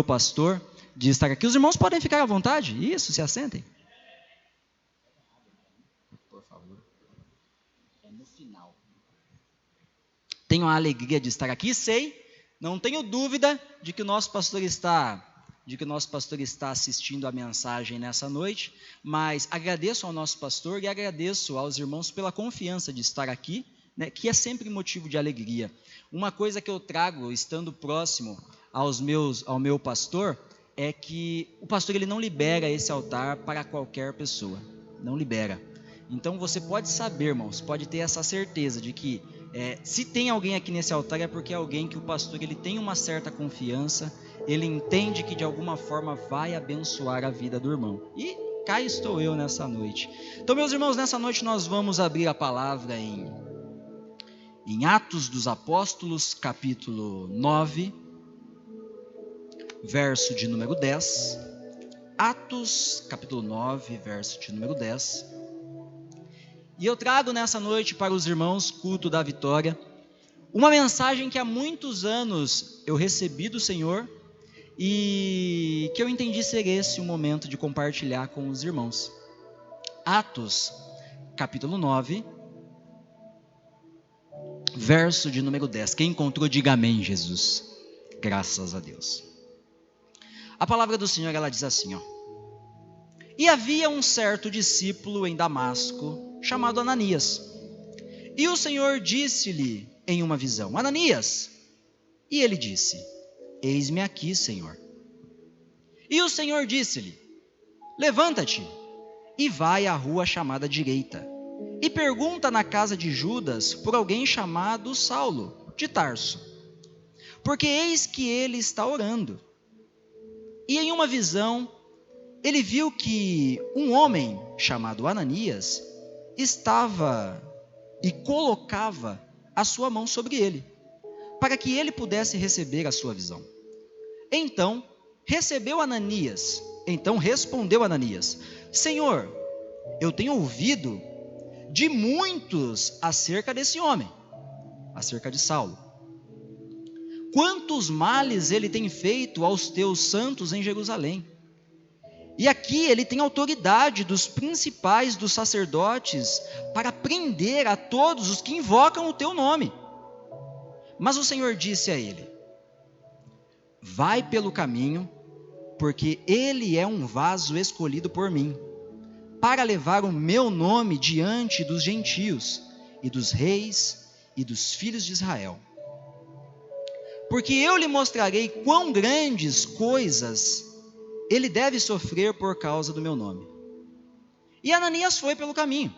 o pastor de estar aqui. Os irmãos podem ficar à vontade. Isso, se assentem. Por favor. É no final. Tenho a alegria de estar aqui, não tenho dúvida de que o nosso pastor está assistindo a mensagem nessa noite, mas agradeço ao nosso pastor e agradeço aos irmãos pela confiança de estar aqui, né, que é sempre motivo de alegria. Uma coisa que eu trago, estando próximo ao meu pastor, é que o pastor ele não libera esse altar para qualquer pessoa, não libera. Então você pode saber, irmãos, pode ter essa certeza de que se tem alguém aqui nesse altar é porque é alguém que o pastor ele tem uma certa confiança, ele entende que de alguma forma vai abençoar a vida do irmão. E cá estou eu nessa noite. Então, meus irmãos, nessa noite nós vamos abrir a palavra em Atos dos Apóstolos, capítulo 9, verso de número 10. Atos, capítulo 9, verso de número 10. E eu trago nessa noite para os irmãos, culto da vitória, uma mensagem que há muitos anos eu recebi do Senhor e que eu entendi ser esse o momento de compartilhar com os irmãos. Atos, capítulo 9, verso de número 10. Quem encontrou, diga amém, Jesus. Graças a Deus. A palavra do Senhor, ela diz assim, ó. E havia um certo discípulo em Damasco, chamado Ananias. E o Senhor disse-lhe em uma visão, Ananias. E ele disse, eis-me aqui, Senhor. E o Senhor disse-lhe, levanta-te e vai à rua chamada direita, e pergunta na casa de Judas por alguém chamado Saulo, de Tarso, porque eis que ele está orando. E em uma visão, ele viu que um homem chamado Ananias estava e colocava a sua mão sobre ele, para que ele pudesse receber a sua visão. Então respondeu Ananias, Senhor, eu tenho ouvido de muitos acerca desse homem, acerca de Saulo. Quantos males ele tem feito aos teus santos em Jerusalém. E aqui ele tem autoridade dos principais dos sacerdotes para prender a todos os que invocam o teu nome. Mas o Senhor disse a ele, vai pelo caminho, porque ele é um vaso escolhido por mim, para levar o meu nome diante dos gentios, e dos reis, e dos filhos de Israel. Porque eu lhe mostrarei quão grandes coisas ele deve sofrer por causa do meu nome. E Ananias foi pelo caminho,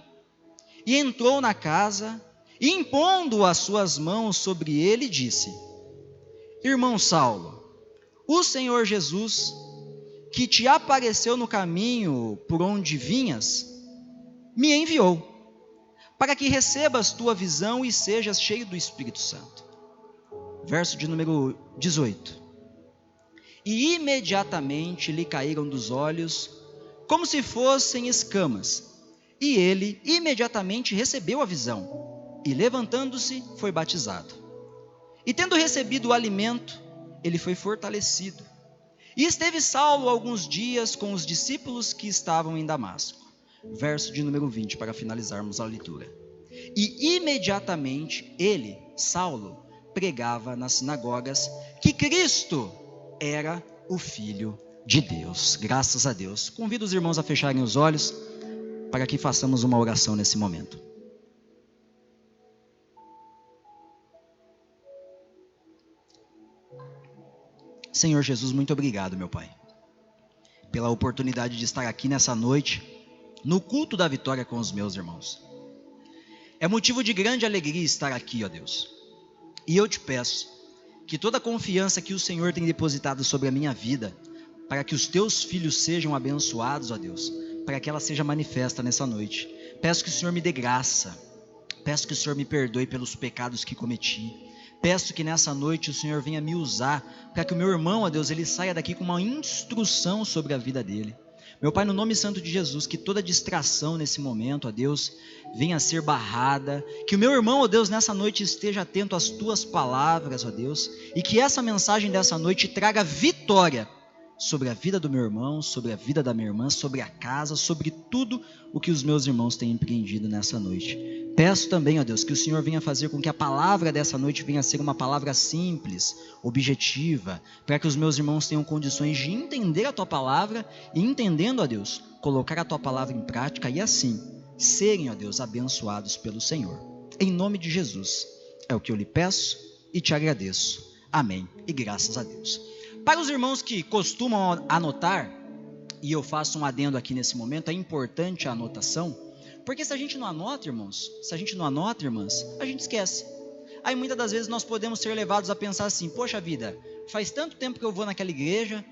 e entrou na casa, e impondo as suas mãos sobre ele, disse, irmão Saulo, o Senhor Jesus, que te apareceu no caminho por onde vinhas, me enviou, para que recebas tua visão e sejas cheio do Espírito Santo. Verso de número 18. E imediatamente lhe caíram dos olhos, como se fossem escamas, e ele imediatamente recebeu a visão, e levantando-se, foi batizado. E tendo recebido o alimento, ele foi fortalecido. E esteve Saulo alguns dias com os discípulos que estavam em Damasco. Verso de número 20, para finalizarmos a leitura. E imediatamente ele, Saulo, pregava nas sinagogas que Cristo era o Filho de Deus. Graças a Deus. Convido os irmãos a fecharem os olhos para que façamos uma oração nesse momento. Senhor Jesus, muito obrigado, meu Pai, pela oportunidade de estar aqui nessa noite, no culto da vitória com os meus irmãos. É motivo de grande alegria estar aqui, ó Deus. E eu te peço que toda a confiança que o Senhor tem depositado sobre a minha vida, para que os teus filhos sejam abençoados, ó Deus, para que ela seja manifesta nessa noite. Peço que o Senhor me dê graça, peço que o Senhor me perdoe pelos pecados que cometi. Peço que nessa noite o Senhor venha me usar, para que o meu irmão, ó Deus, ele saia daqui com uma instrução sobre a vida dele. Meu Pai, no nome santo de Jesus, que toda distração nesse momento, ó Deus, venha a ser barrada, que o meu irmão, ó Deus, nessa noite esteja atento às tuas palavras, ó Deus, e que essa mensagem dessa noite traga vitória sobre a vida do meu irmão, sobre a vida da minha irmã, sobre a casa, sobre tudo o que os meus irmãos têm empreendido nessa noite. Peço também, ó Deus, que o Senhor venha fazer com que a palavra dessa noite venha a ser uma palavra simples, objetiva, para que os meus irmãos tenham condições de entender a Tua palavra e, entendendo, ó Deus, colocar a Tua palavra em prática e assim serem, ó Deus, abençoados pelo Senhor. Em nome de Jesus, é o que eu lhe peço e te agradeço. Amém e graças a Deus. Para os irmãos que costumam anotar, e eu faço um adendo aqui nesse momento, é importante a anotação, porque se a gente não anota, irmãos, se a gente não anota, irmãs, a gente esquece. Aí muitas das vezes nós podemos ser levados a pensar assim, poxa vida, faz tanto tempo que eu vou naquela igreja,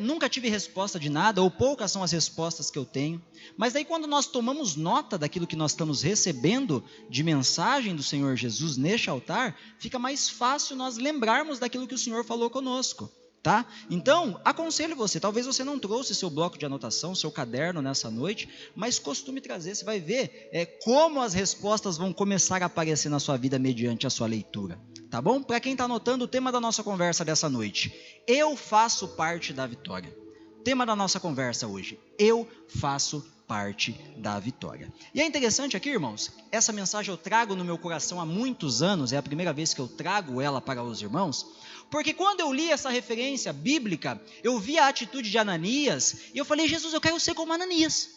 nunca tive resposta de nada, ou poucas são as respostas que eu tenho, mas daí quando nós tomamos nota daquilo que nós estamos recebendo de mensagem do Senhor Jesus neste altar, fica mais fácil nós lembrarmos daquilo que o Senhor falou conosco. Tá? Então, aconselho você, talvez você não trouxe seu bloco de anotação, seu caderno nessa noite, mas costume trazer, você vai ver como as respostas vão começar a aparecer na sua vida mediante a sua leitura, tá bom? Para quem está anotando, o tema da nossa conversa dessa noite, eu faço parte da vitória. Tema da nossa conversa hoje, eu faço parte da vitória. E é interessante aqui, irmãos, essa mensagem eu trago no meu coração há muitos anos, é a primeira vez que eu trago ela para os irmãos, porque quando eu li essa referência bíblica, eu vi a atitude de Ananias, e eu falei, Jesus, eu quero ser como Ananias.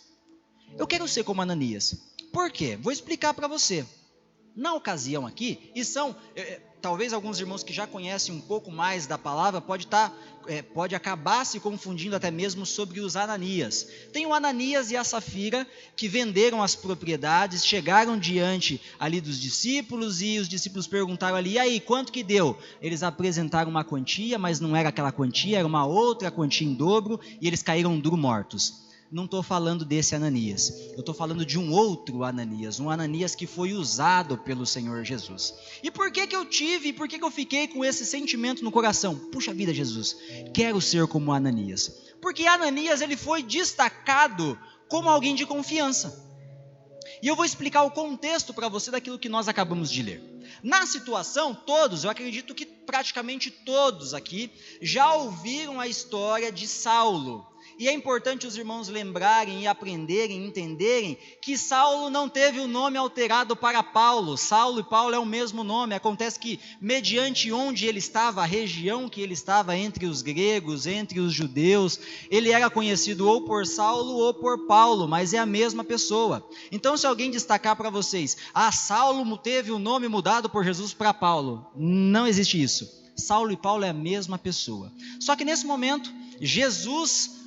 Eu quero ser como Ananias. Por quê? Vou explicar para você. Na ocasião aqui, e são, talvez alguns irmãos que já conhecem um pouco mais da palavra, pode acabar se confundindo até mesmo sobre os Ananias. Tem o Ananias e a Safira que venderam as propriedades, chegaram diante ali dos discípulos e os discípulos perguntaram ali, e aí, quanto que deu? Eles apresentaram uma quantia, mas não era aquela quantia, era uma outra quantia em dobro e eles caíram duro mortos. Não estou falando desse Ananias, eu estou falando de um outro Ananias, um Ananias que foi usado pelo Senhor Jesus. E por que eu fiquei com esse sentimento no coração? Puxa vida, Jesus, quero ser como Ananias. Porque Ananias ele foi destacado como alguém de confiança. E eu vou explicar o contexto para você daquilo que nós acabamos de ler. Na situação, eu acredito que praticamente todos aqui já ouviram a história de Saulo. E é importante os irmãos lembrarem e aprenderem, entenderem que Saulo não teve o nome alterado para Paulo. Saulo e Paulo é o mesmo nome. Acontece que mediante onde ele estava, a região que ele estava entre os gregos, entre os judeus, ele era conhecido ou por Saulo ou por Paulo, mas é a mesma pessoa. Então se alguém destacar para vocês, Saulo teve o nome mudado por Jesus para Paulo, não existe isso. Saulo e Paulo é a mesma pessoa. Só que nesse momento,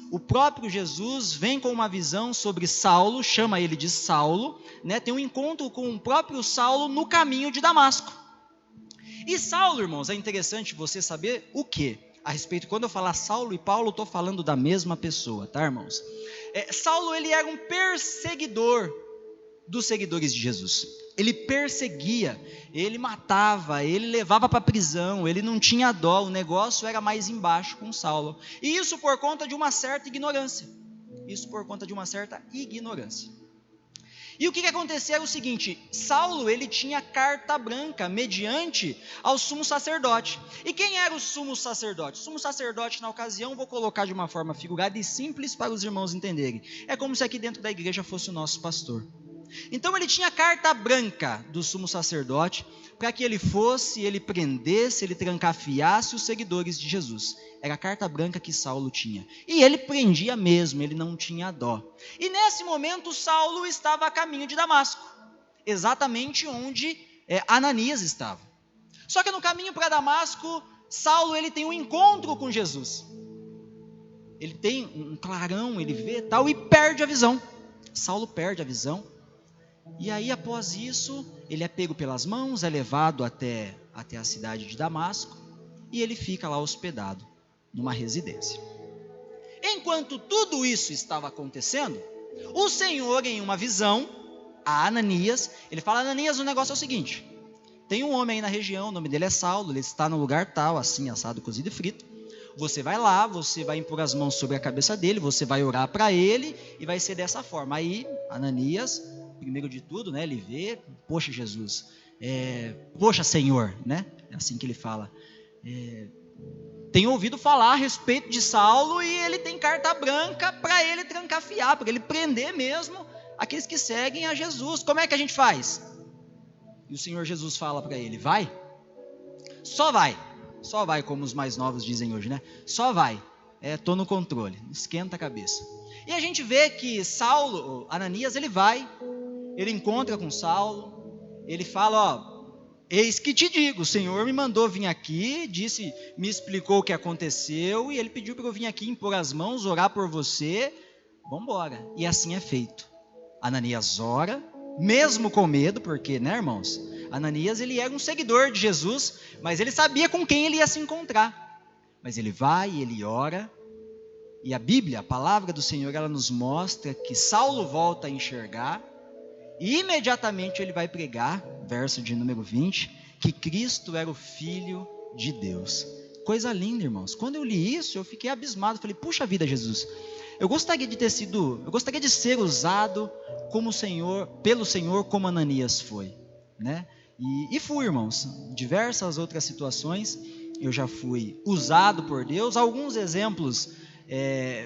o próprio Jesus vem com uma visão sobre Saulo, chama ele de Saulo, tem um encontro com o próprio Saulo no caminho de Damasco. E Saulo, irmãos, é interessante você saber o quê? A respeito, quando eu falar Saulo e Paulo, estou falando da mesma pessoa, tá, irmãos? Saulo, ele era um perseguidor dos seguidores de Jesus. Ele perseguia, ele matava, ele levava para a prisão, ele não tinha dó, o negócio era mais embaixo com Saulo. E isso por conta de uma certa ignorância. E o que acontecia era o seguinte, Saulo ele tinha carta branca mediante ao sumo sacerdote. E quem era o sumo sacerdote? O sumo sacerdote na ocasião, vou colocar de uma forma figurada e simples para os irmãos entenderem. É como se aqui dentro da igreja fosse o nosso pastor. Então ele tinha carta branca do sumo sacerdote para que ele fosse, ele prendesse, ele trancafiasse os seguidores de Jesus. Era a carta branca que Saulo tinha. E ele prendia mesmo, ele não tinha dó. E nesse momento Saulo estava a caminho de Damasco, exatamente onde Ananias estava. Só que no caminho para Damasco, Saulo ele tem um encontro com Jesus. Ele tem um clarão, ele vê tal e perde a visão. Saulo perde a visão. E aí após isso, ele é pego pelas mãos, é levado até a cidade de Damasco e ele fica lá hospedado numa residência. Enquanto tudo isso estava acontecendo, o Senhor em uma visão, a Ananias, ele fala, Ananias, o negócio é o seguinte, tem um homem aí na região, o nome dele é Saulo, ele está no lugar tal, assim, assado, cozido e frito. você vai lá, você vai impor as mãos sobre a cabeça dele, você vai orar para ele e vai ser dessa forma. Aí Ananias, primeiro de tudo, né, ele vê, poxa Jesus, poxa Senhor, né? É assim que ele fala. Tenho ouvido falar a respeito de Saulo e ele tem carta branca para ele trancafiar, para ele prender mesmo aqueles que seguem a Jesus. Como é que a gente faz? E o Senhor Jesus fala para ele, vai, só vai, como os mais novos dizem hoje, né? Só vai, tô no controle, esquenta a cabeça. E a gente vê que Ananias, ele vai, ele encontra com Saulo, ele fala, eis que te digo, o Senhor me mandou vir aqui, me explicou o que aconteceu, e ele pediu para eu vir aqui impor as mãos, orar por você, vamos embora. E assim é feito. Ananias ora, mesmo com medo, porque, né, irmãos, Ananias, ele era um seguidor de Jesus, mas ele sabia com quem ele ia se encontrar. Mas ele vai, ele ora, e a Bíblia, a palavra do Senhor, ela nos mostra que Saulo volta a enxergar, e imediatamente ele vai pregar, verso de número 20, que Cristo era o Filho de Deus. Coisa linda, irmãos. Quando eu li isso, eu fiquei abismado, falei, puxa vida, Jesus, eu gostaria de ser usado pelo Senhor como Ananias foi, né? E fui, irmãos, diversas outras situações, eu já fui usado por Deus, alguns exemplos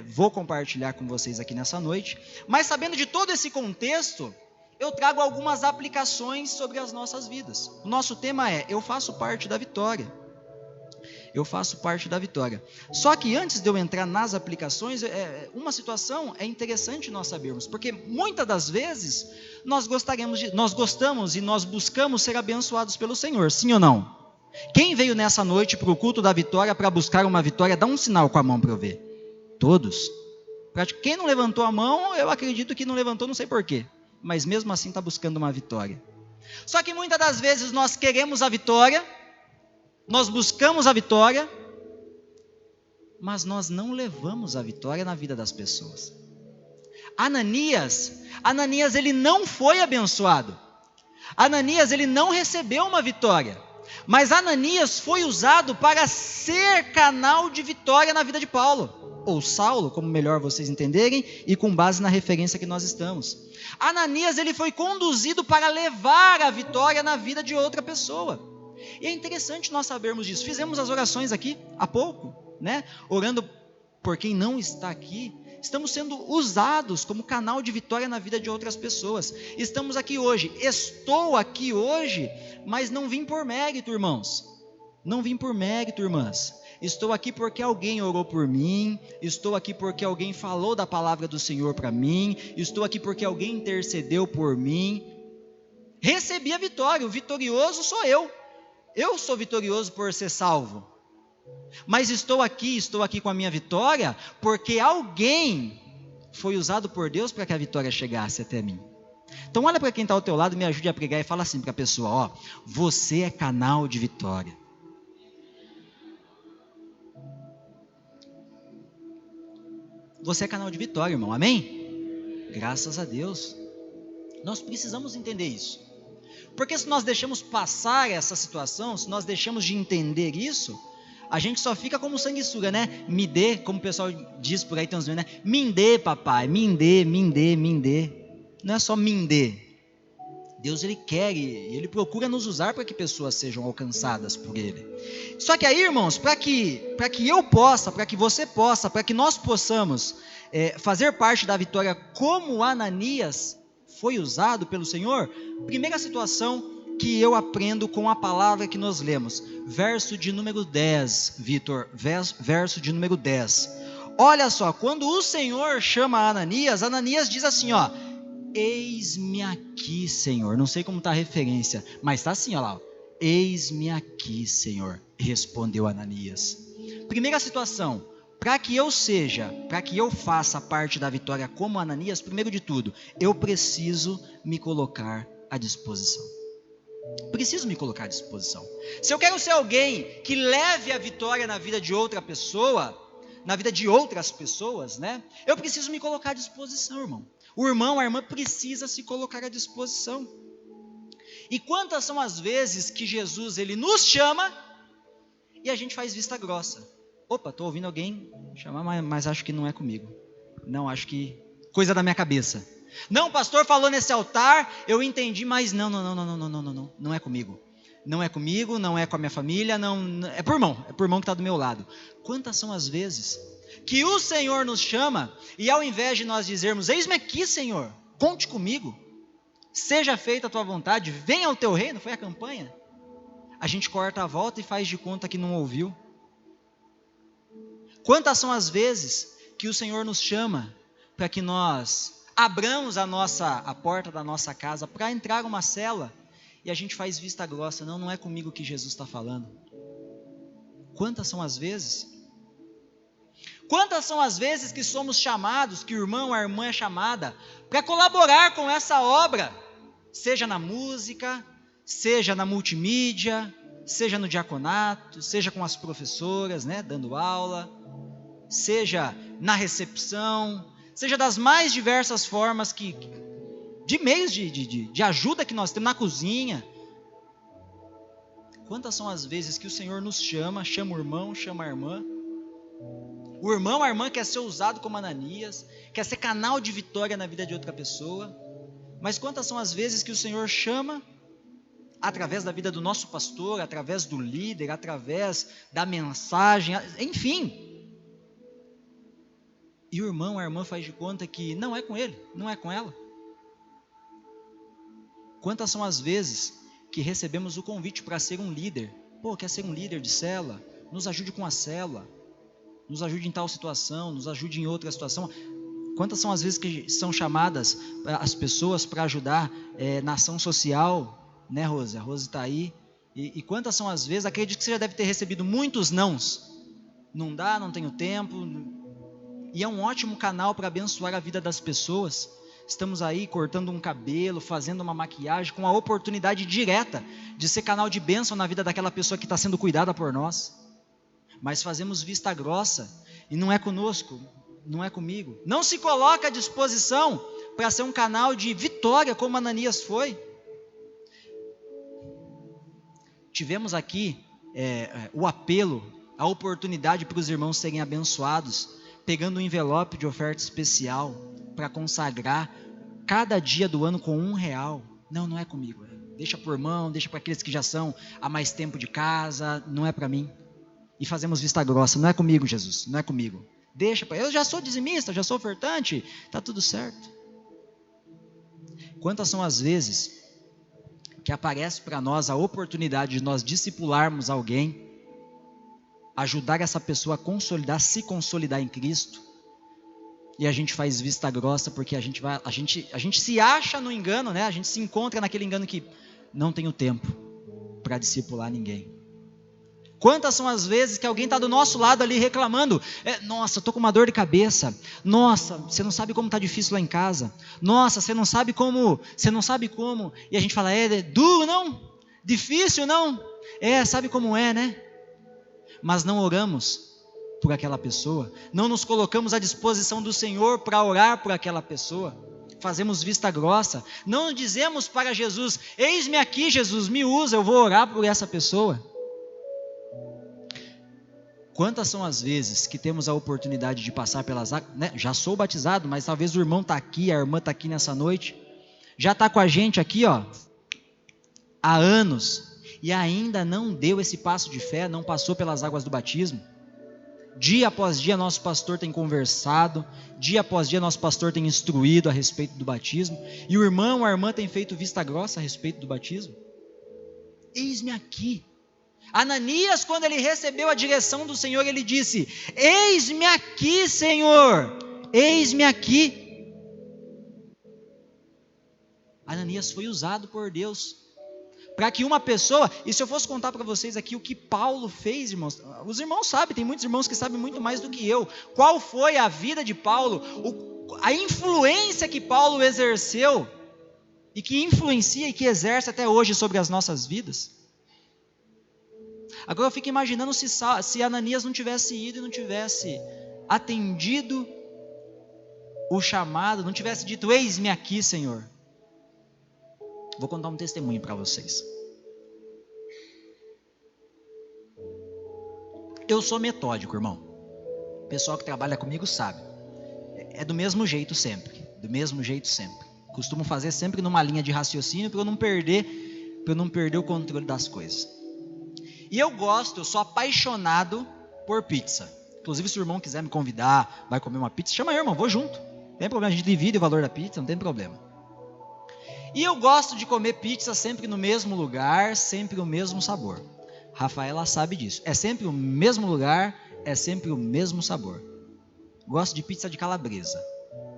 vou compartilhar com vocês aqui nessa noite, mas sabendo de todo esse contexto, eu trago algumas aplicações sobre as nossas vidas. O nosso tema é, eu faço parte da vitória. Eu faço parte da vitória. Só que antes de eu entrar nas aplicações, uma situação é interessante nós sabermos, porque muitas das vezes nós gostamos e nós buscamos ser abençoados pelo Senhor, sim ou não? Quem veio nessa noite para o culto da vitória para buscar uma vitória, dá um sinal com a mão para eu ver. Todos. Quem não levantou a mão, eu acredito que não levantou, não sei porquê, mas mesmo assim está buscando uma vitória. Só que muitas das vezes nós queremos a vitória, nós buscamos a vitória, mas nós não levamos a vitória na vida das pessoas. Ananias, ele não foi abençoado. Ananias, ele não recebeu uma vitória. Mas Ananias foi usado para ser canal de vitória na vida de Paulo. Ou Saulo, como melhor vocês entenderem, e com base na referência que nós estamos. Ananias, ele foi conduzido para levar a vitória na vida de outra pessoa. E é interessante nós sabermos disso. Fizemos as orações aqui há pouco, né? Orando por quem não está aqui. Estamos sendo usados como canal de vitória na vida de outras pessoas. Estamos aqui hoje. Estou aqui hoje, mas não vim por mérito, irmãos. Não vim por mérito, irmãs. Estou aqui porque alguém orou por mim. Estou aqui porque alguém falou da palavra do Senhor para mim. Estou aqui porque alguém intercedeu por mim. Recebi a vitória. O vitorioso sou eu. Eu sou vitorioso por ser salvo, mas estou aqui com a minha vitória, porque alguém foi usado por Deus para que a vitória chegasse até mim. Então olha para quem está ao teu lado, me ajude a pregar e fala assim para a pessoa, você é canal de vitória. Você é canal de vitória, irmão, amém? Graças a Deus. Nós precisamos entender isso. Porque se nós deixamos passar essa situação, se nós deixamos de entender isso, a gente só fica como sanguessuga, né? Me dê, como o pessoal diz por aí, tem uns memes, né? Me dê, papai, me dê. Não é só me dê. Deus, ele quer e ele procura nos usar para que pessoas sejam alcançadas por ele. Só que aí, irmãos, para que eu possa, para que você possa, para que nós possamos fazer parte da vitória como Ananias foi usado pelo Senhor, primeira situação que eu aprendo com a palavra que nós lemos, verso de número 10, Vitor, verso de número 10. Olha só, quando o Senhor chama Ananias, Ananias diz assim, eis-me aqui, Senhor. Não sei como está a referência, mas está assim, olha lá, eis-me aqui, Senhor, respondeu Ananias. Primeira situação, para que eu faça parte da vitória como Ananias, primeiro de tudo, eu preciso me colocar à disposição. Se eu quero ser alguém que leve a vitória na vida de outra pessoa, na vida de outras pessoas, né? Eu preciso me colocar à disposição, irmão. O irmão, a irmã precisa se colocar à disposição. E quantas são as vezes que Jesus, ele nos chama e a gente faz vista grossa? Opa, estou ouvindo alguém chamar, mas acho que não é comigo. Não, acho que coisa da minha cabeça. Não, o pastor falou nesse altar, eu entendi, mas não é comigo. Não é comigo, não é com a minha família, não é por irmão que está do meu lado. Quantas são as vezes que o Senhor nos chama e ao invés de nós dizermos, eis-me aqui, Senhor, conte comigo, seja feita a tua vontade, venha ao teu reino, foi a campanha, a gente corta a volta e faz de conta que não ouviu. Quantas são as vezes que o Senhor nos chama para que nós abramos a porta da nossa casa para entrar uma cela e a gente faz vista grossa, não é comigo que Jesus está falando. Quantas são as vezes? Quantas são as vezes que somos chamados, que o irmão, a irmã é chamada para colaborar com essa obra, seja na música, seja na multimídia, seja no diaconato, seja com as professoras, dando aula, seja na recepção, seja das mais diversas formas de meios de ajuda que nós temos na cozinha. Quantas são as vezes que o Senhor nos chama o irmão, chama a irmã. O irmão, a irmã quer ser usado como Ananias, quer ser canal de vitória na vida de outra pessoa. Mas quantas são as vezes que o Senhor chama, através da vida do nosso pastor, através do líder, através da mensagem, enfim. E o irmão, a irmã faz de conta que não é com ele, não é com ela. Quantas são as vezes que recebemos o convite para ser um líder? Quer ser um líder de célula? Nos ajude com a célula, nos ajude em tal situação, nos ajude em outra situação. Quantas são as vezes que são chamadas as pessoas para ajudar na ação social, né, Rose? A Rose está aí. E quantas são as vezes, acredito que você já deve ter recebido muitos nãos. Não dá, não tenho tempo. E é um ótimo canal para abençoar a vida das pessoas. Estamos aí cortando um cabelo, fazendo uma maquiagem, com a oportunidade direta de ser canal de bênção na vida daquela pessoa que está sendo cuidada por nós. Mas fazemos vista grossa, e não é conosco, não é comigo. Não se coloca à disposição para ser um canal de vitória, como Ananias foi. Tivemos aqui o apelo, a oportunidade para os irmãos serem abençoados, pegando um envelope de oferta especial para consagrar cada dia do ano com R$1. Não é comigo. Deixa para o irmão, deixa para aqueles que já são há mais tempo de casa, não é para mim. E fazemos vista grossa, não é comigo, Jesus, não é comigo. Deixa para eu já sou dizimista, já sou ofertante, está tudo certo. Quantas são as vezes que aparece para nós a oportunidade de nós discipularmos alguém, ajudar essa pessoa a consolidar, se consolidar em Cristo, e a gente faz vista grossa porque a gente se acha no engano, a gente se encontra naquele engano que não tenho tempo para discipular ninguém. Quantas são as vezes que alguém está do nosso lado ali reclamando, nossa, estou com uma dor de cabeça, nossa, você não sabe como está difícil lá em casa, nossa, você não sabe como, e a gente fala, é duro não? Difícil não? Sabe como é, né? Mas não oramos por aquela pessoa, não nos colocamos à disposição do Senhor para orar por aquela pessoa, fazemos vista grossa, não dizemos para Jesus, eis-me aqui Jesus, me usa, eu vou orar por essa pessoa. Quantas são as vezes que temos a oportunidade de passar pelas águas, já sou batizado, mas talvez o irmão está aqui, a irmã está aqui nessa noite, já está com a gente aqui há anos, e ainda não deu esse passo de fé, não passou pelas águas do batismo. Dia após dia nosso pastor tem conversado, dia após dia nosso pastor tem instruído a respeito do batismo, e o irmão, a irmã tem feito vista grossa a respeito do batismo. Eis-me aqui. Ananias, quando ele recebeu a direção do Senhor, ele disse, eis-me aqui, Senhor, eis-me aqui. Ananias foi usado por Deus para que uma pessoa, e se eu fosse contar para vocês aqui o que Paulo fez, irmãos, os irmãos sabem, tem muitos irmãos que sabem muito mais do que eu, qual foi a vida de Paulo, a influência que Paulo exerceu, e que influencia e que exerce até hoje sobre as nossas vidas. Agora eu fico imaginando se Ananias não tivesse ido e não tivesse atendido o chamado, não tivesse dito, eis-me aqui, Senhor. Vou contar um testemunho para vocês. Eu sou metódico, irmão. O pessoal que trabalha comigo sabe. É do mesmo jeito sempre. Do mesmo jeito sempre. Costumo fazer sempre numa linha de raciocínio para eu não perder o controle das coisas. E eu sou apaixonado por pizza. Inclusive, se o irmão quiser me convidar, vai comer uma pizza, chama aí, irmão, vou junto. Não tem problema, a gente divide o valor da pizza, não tem problema. E eu gosto de comer pizza sempre no mesmo lugar, sempre o mesmo sabor. Rafaela sabe disso. É sempre o mesmo lugar, é sempre o mesmo sabor. Gosto de pizza de calabresa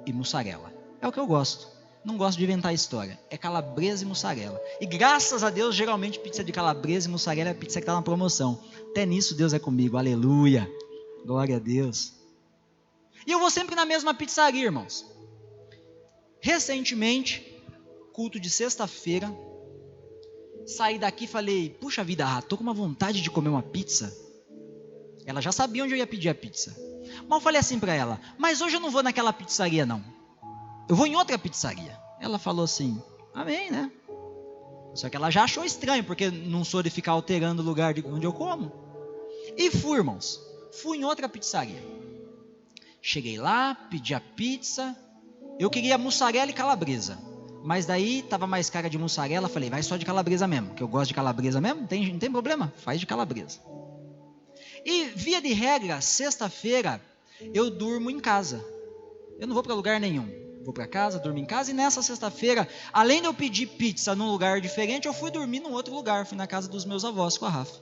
e mussarela. É o que eu gosto. Não gosto de inventar história. É calabresa e mussarela. E graças a Deus, geralmente pizza de calabresa e mussarela é a pizza que está na promoção. Até nisso Deus é comigo. Aleluia. Glória a Deus. E eu vou sempre na mesma pizzaria, irmãos. Recentemente, culto de sexta-feira, saí daqui e falei, puxa vida, tô com uma vontade de comer uma pizza. Ela já sabia onde eu ia pedir a pizza. Mas eu falei assim para ela, mas hoje eu não vou naquela pizzaria não. Eu vou em outra pizzaria. Ela falou assim, amém, né? Só que ela já achou estranho, porque não sou de ficar alterando o lugar de onde eu como. E fui, irmãos. Fui em outra pizzaria. Cheguei lá, pedi a pizza. Eu queria mussarela e calabresa. Mas daí tava mais cara de mussarela. Falei, vai só de calabresa mesmo. Que eu gosto de calabresa mesmo. Não tem problema, faz de calabresa. E via de regra, sexta-feira, eu durmo em casa. Eu não vou para lugar nenhum. Vou para casa, durmo em casa. E nessa sexta-feira, além de eu pedir pizza num lugar diferente, eu fui dormir num outro lugar. Fui na casa dos meus avós com a Rafa.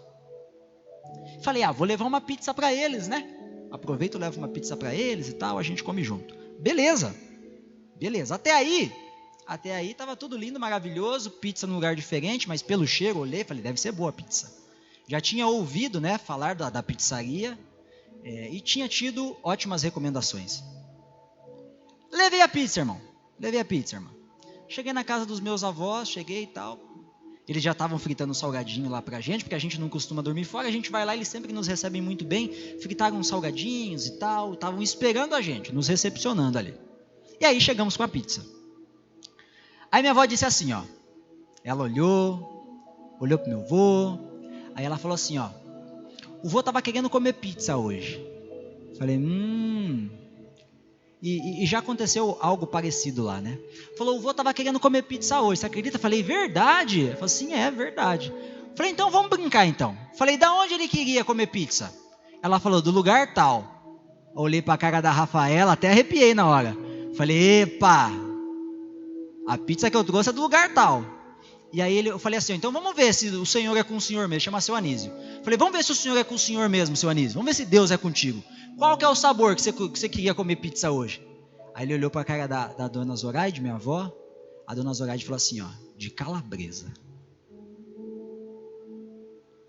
Falei, vou levar uma pizza para eles, né? Aproveito, levo uma pizza para eles e tal, a gente come junto. Beleza. Até aí tava tudo lindo, maravilhoso, pizza num lugar diferente, mas pelo cheiro, olhei, falei, deve ser boa a pizza. Já tinha ouvido, né, falar da pizzaria e tinha tido ótimas recomendações. Levei a pizza, irmão. Cheguei na casa dos meus avós, cheguei e tal. Eles já estavam fritando um salgadinho lá pra gente, porque a gente não costuma dormir fora, a gente vai lá, eles sempre nos recebem muito bem, fritaram uns salgadinhos e tal, estavam esperando a gente, nos recepcionando ali. E aí chegamos com a pizza. Aí minha avó disse assim, ó, ela olhou pro meu vô, aí ela falou assim, ó, o vô tava querendo comer pizza hoje. Falei, E já aconteceu algo parecido lá, né? Falou, o vô tava querendo comer pizza hoje, você acredita? Falei, verdade? Ela falou, sim, é verdade. Falei, então vamos brincar então. Falei, da onde ele queria comer pizza? Ela falou, do lugar tal. Olhei pra cara da Rafaela, até arrepiei na hora. Falei, epa, a pizza que eu trouxe é do lugar tal. E aí eu falei assim, então vamos ver se o senhor é com o senhor mesmo, chama seu Anísio. Falei, vamos ver se o senhor é com o senhor mesmo, seu Anísio. Vamos ver se Deus é contigo. Qual que é o sabor que você queria comer pizza hoje? Aí ele olhou para a cara da dona Zoraide, minha avó. A dona Zoraide falou assim, ó, de calabresa.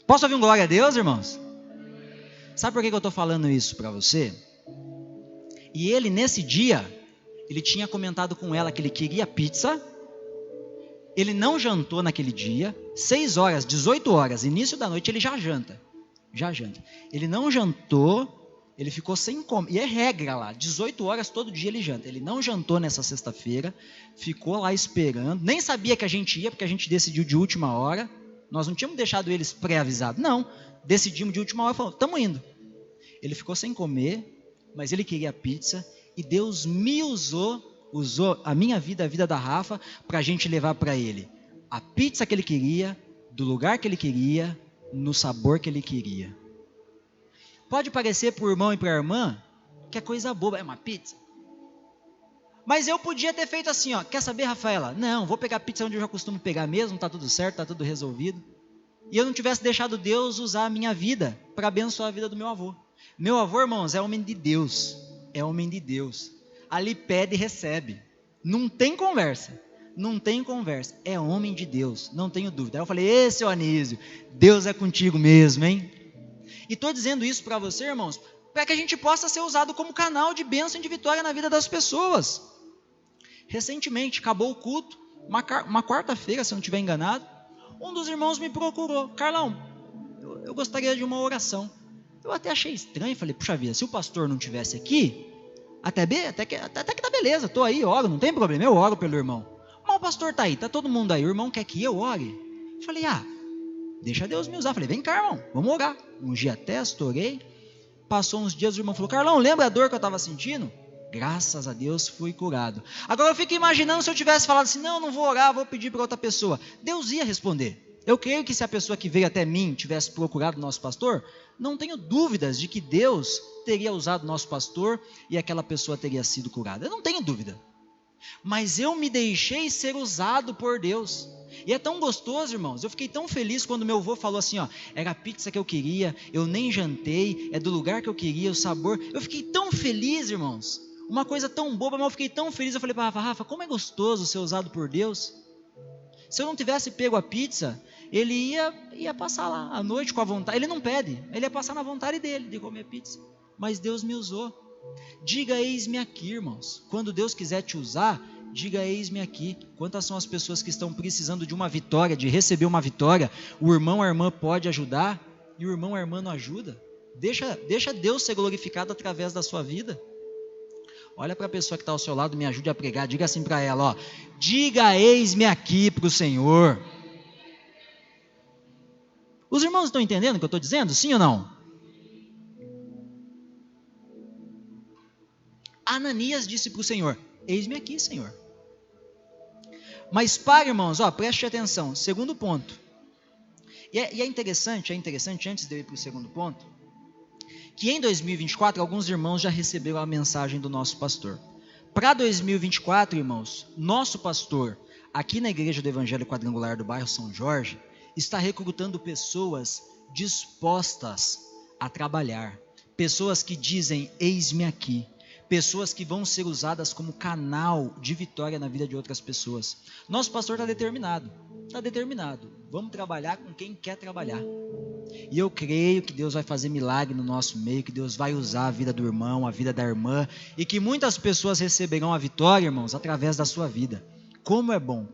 Posso ouvir um glória a Deus, irmãos? Sabe por que eu estou falando isso para você? E ele, nesse dia, ele tinha comentado com ela que ele queria pizza. Ele não jantou naquele dia. 6 horas, 18 horas, início da noite, ele já janta. Ele não jantou. Ele ficou sem comer, e é regra lá, 18 horas todo dia ele janta. Ele não jantou nessa sexta-feira, ficou lá esperando, nem sabia que a gente ia, porque a gente decidiu de última hora. Nós não tínhamos deixado eles pré-avisados, não, decidimos de última hora, falou, estamos indo. Ele ficou sem comer, mas ele queria pizza, e Deus me usou a minha vida, a vida da Rafa, para a gente levar para ele a pizza que ele queria, do lugar que ele queria, no sabor que ele queria. Pode parecer para o irmão e para a irmã que é coisa boba, é uma pizza. Mas eu podia ter feito assim, ó, quer saber, Rafaela? Não, vou pegar pizza onde eu já costumo pegar mesmo, está tudo certo, está tudo resolvido. E eu não tivesse deixado Deus usar a minha vida para abençoar a vida do meu avô. Meu avô, irmãos, é homem de Deus. Ali pede e recebe. Não tem conversa. É homem de Deus, não tenho dúvida. Aí eu falei, seu Anísio, Deus é contigo mesmo, hein? E estou dizendo isso para você, irmãos, para que a gente possa ser usado como canal de bênção e de vitória na vida das pessoas. Recentemente, acabou o culto, uma quarta-feira, se eu não estiver enganado, um dos irmãos me procurou. Carlão, eu gostaria de uma oração. Eu até achei estranho, falei, puxa vida, se o pastor não estivesse aqui, até que tá beleza, estou aí, oro, não tem problema, eu oro pelo irmão. Mas o pastor está aí, está todo mundo aí, o irmão quer que eu ore. Eu falei, deixa Deus me usar. Falei, vem cá, irmão, vamos orar. Ungi a testa, orei. passou uns dias, o irmão falou: Carlão, lembra a dor que eu estava sentindo? Graças a Deus fui curado. Agora eu fico imaginando se eu tivesse falado assim: não vou orar, vou pedir para outra pessoa. Deus ia responder. Eu creio que se a pessoa que veio até mim tivesse procurado o nosso pastor, não tenho dúvidas de que Deus teria usado o nosso pastor e aquela pessoa teria sido curada. Eu não tenho dúvida. Mas eu me deixei ser usado por Deus. E é tão gostoso, irmãos. Eu fiquei tão feliz quando meu avô falou assim, era a pizza que eu queria, eu nem jantei, é do lugar que eu queria, o sabor. Eu fiquei tão feliz, irmãos. Uma coisa tão boba, mas eu fiquei tão feliz. Eu falei para Rafa, como é gostoso ser usado por Deus. Se eu não tivesse pego a pizza, ele ia passar lá à noite com a vontade. Ele não pede, ele ia passar na vontade dele de comer pizza. Mas Deus me usou. Diga, eis-me aqui, irmãos. Quando Deus quiser te usar, diga, eis-me aqui. Quantas são as pessoas que estão precisando de uma vitória, de receber uma vitória? O irmão, a irmã pode ajudar e o irmão, a irmã não ajuda. Deixa Deus ser glorificado através da sua vida. Olha para a pessoa que está ao seu lado, me ajude a pregar. Diga assim para ela, diga, eis-me aqui para o Senhor. Os irmãos estão entendendo o que eu estou dizendo? Sim ou não? Ananias disse para o Senhor, eis-me aqui, Senhor. Mas para, irmãos, preste atenção, segundo ponto. E é interessante, antes de eu ir para o segundo ponto, que em 2024, alguns irmãos já receberam a mensagem do nosso pastor. Para 2024, irmãos, nosso pastor, aqui na Igreja do Evangelho Quadrangular do bairro São Jorge, está recrutando pessoas dispostas a trabalhar. Pessoas que dizem, eis-me aqui. Pessoas que vão ser usadas como canal de vitória na vida de outras pessoas. Nosso pastor está determinado. Vamos trabalhar com quem quer trabalhar. E eu creio que Deus vai fazer milagre no nosso meio, que Deus vai usar a vida do irmão, a vida da irmã, e que muitas pessoas receberão a vitória, irmãos, através da sua vida. Como é bom,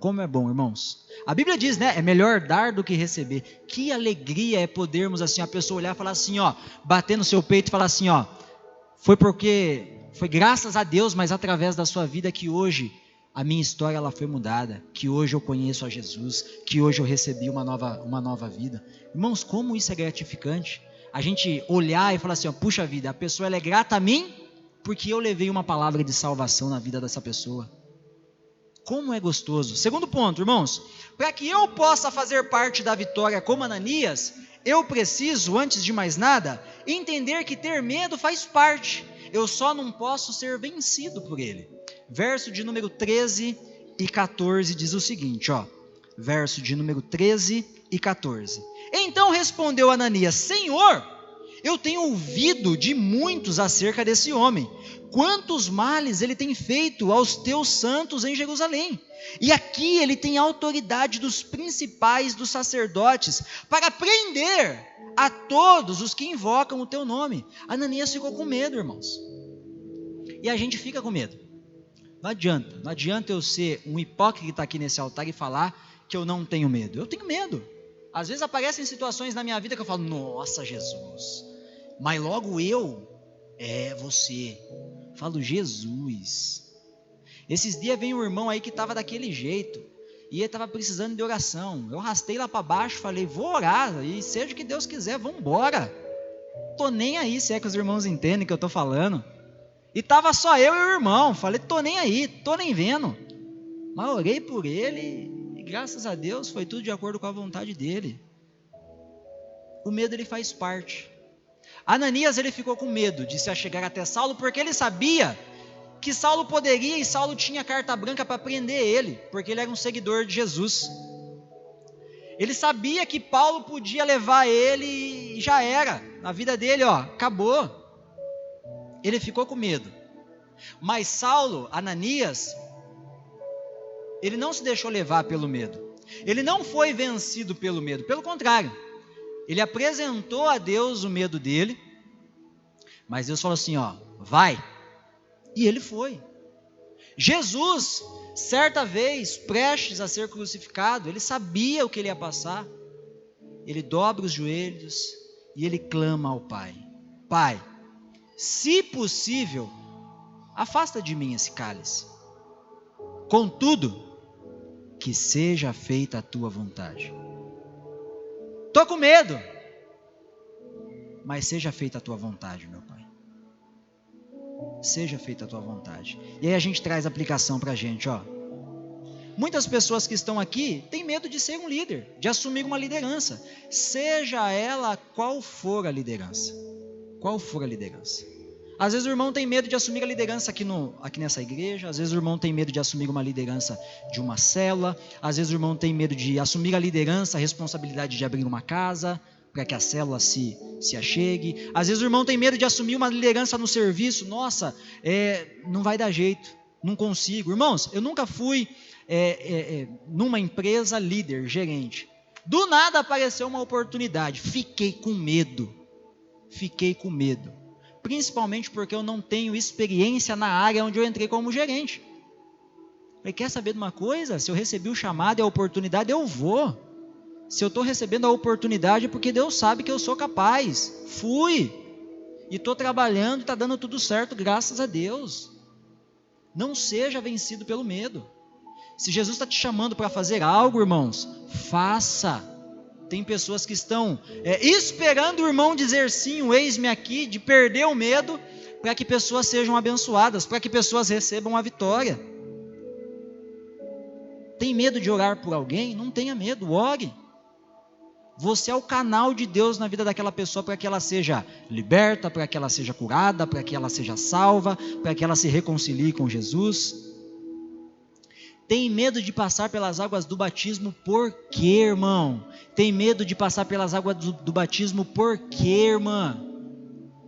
irmãos. A Bíblia diz, é melhor dar do que receber. Que alegria é podermos assim, a pessoa olhar e falar assim, bater no seu peito e falar assim, foi graças a Deus, mas através da sua vida que hoje a minha história ela foi mudada, que hoje eu conheço a Jesus, que hoje eu recebi uma nova vida. Irmãos, como isso é gratificante. A gente olhar e falar assim, puxa vida, a pessoa ela é grata a mim porque eu levei uma palavra de salvação na vida dessa pessoa. Como é gostoso. Segundo ponto, irmãos, para que eu possa fazer parte da vitória como Ananias, eu preciso, antes de mais nada, entender que ter medo faz parte. Eu só não posso ser vencido por ele. Verso de número 13 e 14 diz o seguinte, verso de número 13 e 14. Então respondeu Ananias, Senhor, eu tenho ouvido de muitos acerca desse homem, quantos males ele tem feito aos teus santos em Jerusalém. E aqui ele tem autoridade dos principais dos sacerdotes para prender a todos os que invocam o teu nome. Ananias ficou com medo, irmãos. E a gente fica com medo. Não adianta eu ser um hipócrita aqui nesse altar e falar que eu não tenho medo. Eu tenho medo. Às vezes aparecem situações na minha vida que eu falo, nossa Jesus, mas logo você. Falo, Jesus. Esses dias veio um irmão aí que estava daquele jeito, e ele estava precisando de oração. Eu arrastei lá para baixo, falei, vou orar, e seja o que Deus quiser, vamos embora. Tô nem aí se é que os irmãos entendem o que eu estou falando. E estava só eu e o irmão, falei, tô nem aí, tô nem vendo. Mas orei por ele, e graças a Deus foi tudo de acordo com a vontade dele. O medo ele faz parte. Ananias ele ficou com medo de se achegar até Saulo, porque ele sabia que Saulo poderia, e Saulo tinha carta branca para prender ele, porque ele era um seguidor de Jesus. Ele sabia que Paulo podia levar ele e já era, a vida dele acabou. Ele ficou com medo. Mas Saulo, Ananias, ele não se deixou levar pelo medo. Ele não foi vencido pelo medo, pelo contrário. Ele apresentou a Deus o medo dele, mas Deus falou assim, vai. E ele foi. Jesus, certa vez, prestes a ser crucificado, ele sabia o que ele ia passar. Ele dobra os joelhos e ele clama ao Pai. Pai, se possível, afasta de mim esse cálice. Contudo, que seja feita a tua vontade. Estou com medo. mas seja feita a tua vontade, meu Pai. Seja feita a tua vontade. E aí a gente traz a aplicação para a gente, ó. Muitas pessoas que estão aqui têm medo de ser um líder, de assumir uma liderança, seja ela qual for a liderança. Qual for a liderança. Às vezes o irmão tem medo de assumir a liderança aqui nessa igreja, às vezes o irmão tem medo de assumir uma liderança de uma célula, às vezes o irmão tem medo de assumir a liderança, a responsabilidade de abrir uma casa, para que a célula se achegue. Às vezes o irmão tem medo de assumir uma liderança no serviço. Nossa, não vai dar jeito, não consigo. Irmãos, eu nunca fui numa empresa líder, gerente. Do nada apareceu uma oportunidade, fiquei com medo. Principalmente porque eu não tenho experiência na área onde eu entrei como gerente. Falei, quer saber de uma coisa? Se eu recebi o chamado e a oportunidade, eu vou. Se eu estou recebendo a oportunidade é porque Deus sabe que eu sou capaz. Fui. E estou trabalhando e está dando tudo certo, graças a Deus. Não seja vencido pelo medo. Se Jesus está te chamando para fazer algo, irmãos, faça. Tem pessoas que estão esperando o irmão dizer sim, o eis-me aqui, de perder o medo, para que pessoas sejam abençoadas, para que pessoas recebam a vitória. Tem medo de orar por alguém? Não tenha medo, ore. Você é o canal de Deus na vida daquela pessoa para que ela seja liberta, para que ela seja curada, para que ela seja salva, para que ela se reconcilie com Jesus. Tem medo de passar pelas águas do batismo por quê, irmão? Tem medo de passar pelas águas do batismo por quê, irmã?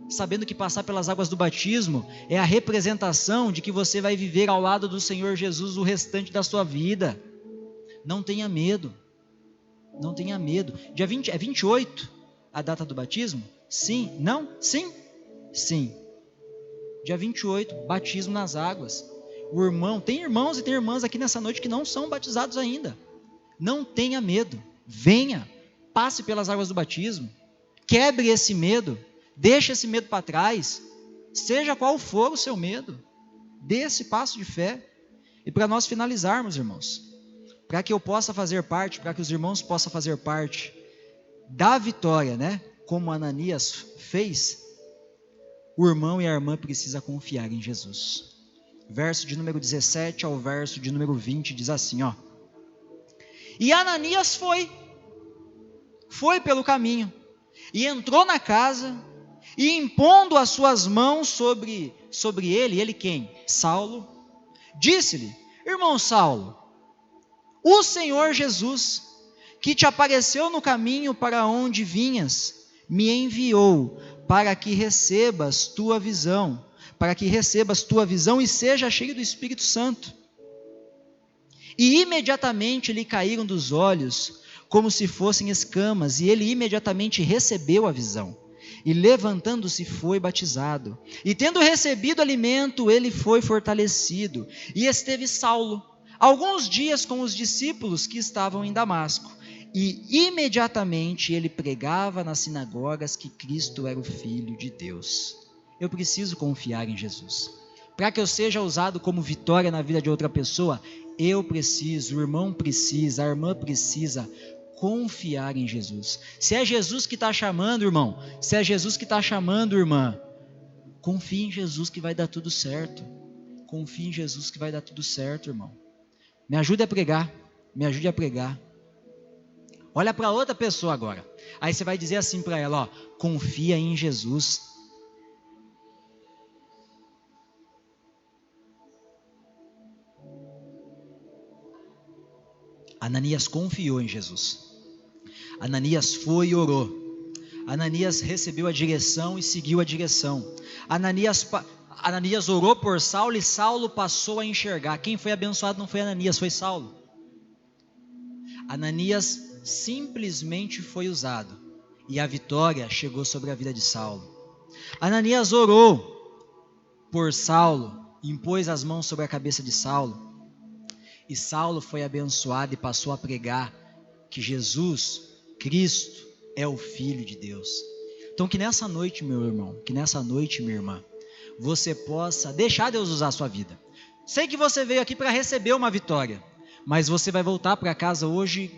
Sabendo que passar pelas águas do batismo é a representação de que você vai viver ao lado do Senhor Jesus o restante da sua vida. Não tenha medo. Não tenha medo. Dia 20, é 28 a data do batismo? Sim. Não? Sim? Sim. Dia 28, batismo nas águas. O irmão, tem irmãos e tem irmãs aqui nessa noite que não são batizados ainda. Não tenha medo. Venha, passe pelas águas do batismo. Quebre esse medo. Deixe esse medo para trás. Seja qual for o seu medo. Dê esse passo de fé. E para nós finalizarmos, irmãos, para que eu possa fazer parte, para que os irmãos possam fazer parte da vitória, né? Como Ananias fez, o irmão e a irmã precisam confiar em Jesus. Verso de número 17 ao verso de número 20 diz assim, ó. E Ananias foi pelo caminho, e entrou na casa, e impondo as suas mãos sobre ele quem? Saulo, disse-lhe, irmão Saulo, o Senhor Jesus, que te apareceu no caminho para onde vinhas, me enviou para que recebas tua visão e seja cheio do Espírito Santo. E imediatamente lhe caíram dos olhos, como se fossem escamas, e ele imediatamente recebeu a visão. E levantando-se foi batizado. E tendo recebido alimento, ele foi fortalecido. E esteve Saulo alguns dias com os discípulos que estavam em Damasco, e imediatamente ele pregava nas sinagogas que Cristo era o Filho de Deus. Eu preciso confiar em Jesus. Para que eu seja usado como vitória na vida de outra pessoa, eu preciso, o irmão precisa, a irmã precisa confiar em Jesus. Se é Jesus que está chamando, irmão, se é Jesus que está chamando, irmã, confie em Jesus que vai dar tudo certo. Confie em Jesus que vai dar tudo certo, irmão. Me ajude a pregar, me ajude a pregar. Olha para outra pessoa agora. Aí você vai dizer assim para ela, ó, confia em Jesus. Ananias confiou em Jesus. Ananias foi e orou. Ananias recebeu a direção e seguiu a direção. Ananias orou por Saulo e Saulo passou a enxergar. Quem foi abençoado não foi Ananias, foi Saulo. Ananias simplesmente foi usado e a vitória chegou sobre a vida de Saulo. Ananias orou por Saulo, impôs as mãos sobre a cabeça de Saulo e Saulo foi abençoado e passou a pregar que Jesus, Cristo, é o Filho de Deus. Então que nessa noite, meu irmão, que nessa noite, minha irmã, você possa deixar Deus usar a sua vida. Sei que você veio aqui para receber uma vitória, mas você vai voltar para casa hoje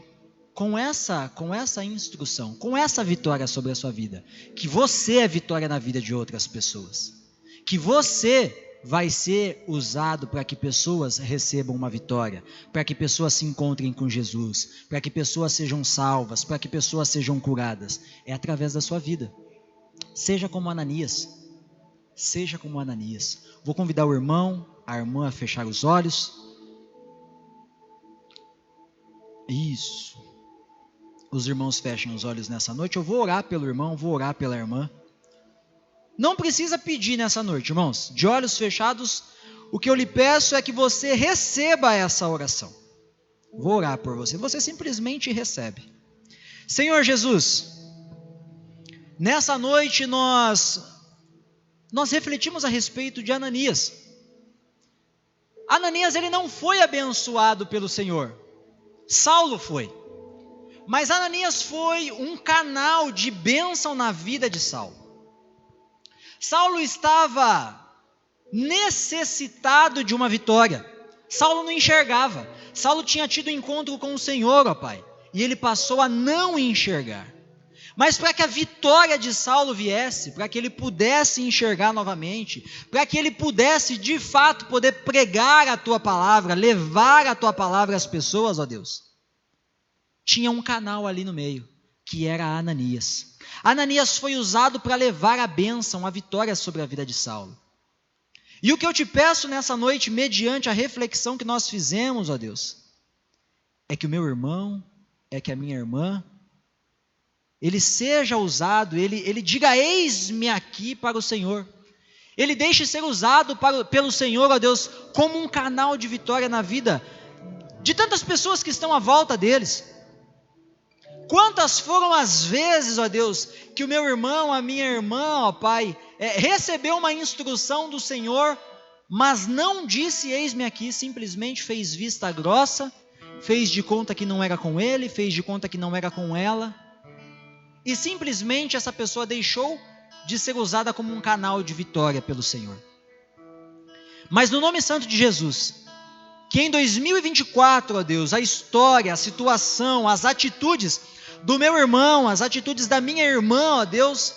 com essa instrução, com essa vitória sobre a sua vida, que você é vitória na vida de outras pessoas, que você vai ser usado para que pessoas recebam uma vitória, para que pessoas se encontrem com Jesus, para que pessoas sejam salvas, para que pessoas sejam curadas. É através da sua vida. Seja como Ananias. Seja como Ananias. Vou convidar o irmão, a irmã a fechar os olhos. Isso. Os irmãos fechem os olhos nessa noite. Eu vou orar pelo irmão, vou orar pela irmã. Não precisa pedir nessa noite, irmãos. De olhos fechados, o que eu lhe peço é que você receba essa oração. Vou orar por você. Você simplesmente recebe. Senhor Jesus, nessa noite nós refletimos a respeito de Ananias. Ananias, ele não foi abençoado pelo Senhor. Saulo foi. Mas Ananias foi um canal de bênção na vida de Saulo. Saulo estava necessitado de uma vitória. Saulo não enxergava. Saulo tinha tido encontro com o Senhor, ó Pai, e ele passou a não enxergar. Mas para que a vitória de Saulo viesse, para que ele pudesse enxergar novamente, para que ele pudesse de fato poder pregar a Tua palavra, levar a Tua palavra às pessoas, ó Deus, tinha um canal ali no meio, que era Ananias. Ananias foi usado para levar a bênção, a vitória sobre a vida de Saulo. E o que eu te peço nessa noite, mediante a reflexão que nós fizemos, ó Deus, é que o meu irmão, é que a minha irmã, ele seja usado, ele diga, eis-me aqui para o Senhor. Ele deixe ser usado pelo Senhor, ó Deus, como um canal de vitória na vida de tantas pessoas que estão à volta deles. Quantas foram as vezes, ó Deus, que o meu irmão, a minha irmã, ó Pai, recebeu uma instrução do Senhor, mas não disse, eis-me aqui, simplesmente fez vista grossa, fez de conta que não era com ele, fez de conta que não era com ela, e simplesmente essa pessoa deixou de ser usada como um canal de vitória pelo Senhor. Mas no nome santo de Jesus, que em 2024, ó Deus, a história, a situação, as atitudes do meu irmão, as atitudes da minha irmã, ó Deus,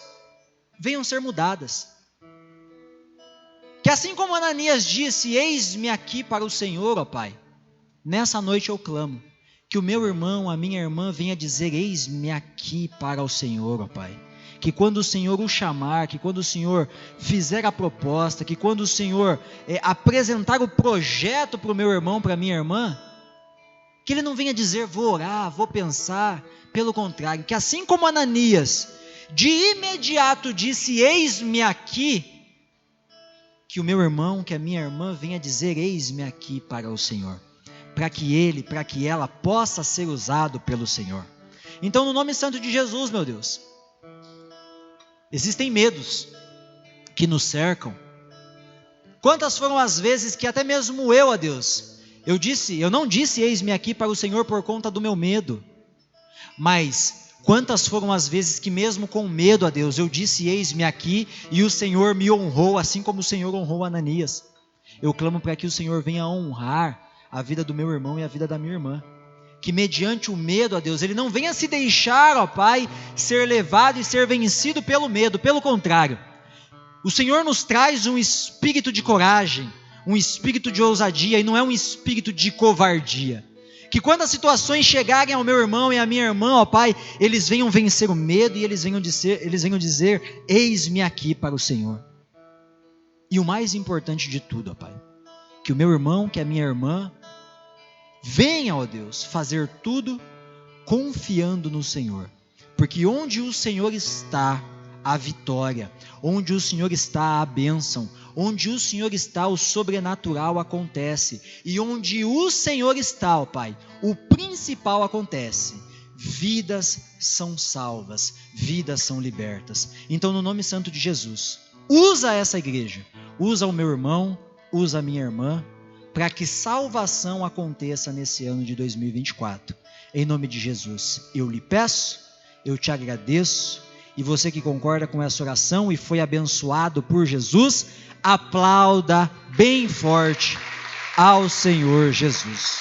venham ser mudadas. Que assim como Ananias disse, eis-me aqui para o Senhor, ó Pai, nessa noite eu clamo, que o meu irmão, a minha irmã venha dizer, eis-me aqui para o Senhor, ó Pai. Que quando o Senhor o chamar, que quando o Senhor fizer a proposta, que quando o Senhor apresentar o projeto para o meu irmão, para a minha irmã, que ele não venha dizer, vou orar, vou pensar. Pelo contrário, que assim como Ananias, de imediato disse, eis-me aqui, que o meu irmão, que a minha irmã venha dizer, eis-me aqui para o Senhor. Para que ela possa ser usado pelo Senhor. Então, no nome santo de Jesus, meu Deus, existem medos que nos cercam. Quantas foram as vezes que até mesmo eu, ó Deus, eu não disse eis-me aqui para o Senhor por conta do meu medo, mas quantas foram as vezes que mesmo com medo, ó Deus, eu disse eis-me aqui e o Senhor me honrou, assim como o Senhor honrou Ananias. Eu clamo para que o Senhor venha honrar a vida do meu irmão e a vida da minha irmã. Que mediante o medo, ó Deus, ele não venha se deixar, ó Pai, ser levado e ser vencido pelo medo. Pelo contrário, o Senhor nos traz um espírito de coragem, um espírito de ousadia, e não é um espírito de covardia. Que quando as situações chegarem ao meu irmão e à minha irmã, ó Pai, eles venham vencer o medo e eles venham dizer, eis-me aqui para o Senhor. E o mais importante de tudo, ó Pai, que o meu irmão, que a minha irmã, venha, ó Deus, fazer tudo confiando no Senhor. Porque onde o Senhor está, a vitória. Onde o Senhor está, a bênção. Onde o Senhor está, o sobrenatural acontece. E onde o Senhor está, ó Pai, o principal acontece. Vidas são salvas, vidas são libertas. Então, no nome santo de Jesus, usa essa igreja, usa o meu irmão, usa a minha irmã, para que salvação aconteça nesse ano de 2024. Em nome de Jesus, eu lhe peço, eu te agradeço, e você que concorda com essa oração e foi abençoado por Jesus, aplauda bem forte ao Senhor Jesus.